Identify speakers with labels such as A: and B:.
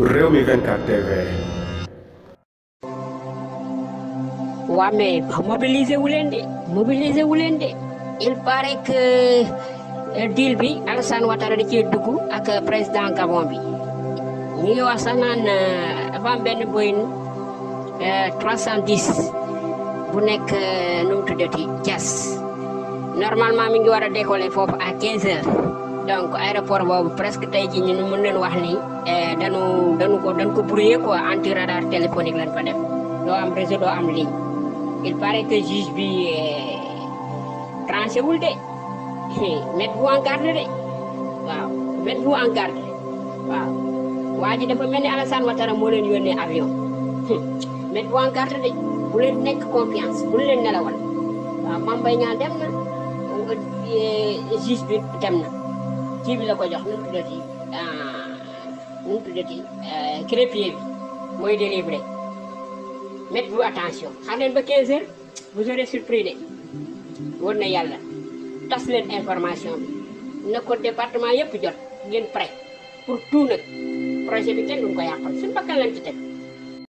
A: Rewmi 24 TV.
B: waa mais mobiliser wu leen de il paraît que deal bi Alassane Ouattara da cee dugg ak président Gabon bi ñu ngi wax sax naan dafa am benn Boeing 310 bu nekk nu mu tuddati Diass normalement mi ngi war a décoller foofu à 15 heures donc aéroport boobu presque tey jii ñu mën leen wax ni dañ ko brouillé quoi anti radar téléphonique lañ fa def doo am réseau doo am ligne. Il paraît que juge bi tranché wul de mettez-vous en garde de waaw mettez-vous en garde waaw waa ji dafa mel ni Alassane Ouattara moo leen yónnee avion mettez-vous en garde de bu leen nekk confiance bu leen nelawal waaw Mame Mbaye Niang dem na juge bi dem na kii bi la ko jox nu mu tuddati crépier bi mooy délivré. Mettez-vous attention xam leen ba 15 heures vous serez surpris de wóor na yàlla tas leen information bi na ko département yëpp jot ngeen prêt pour tout nag projet bi kenn duñ ko yàqal suñu bakkan lañ ci teg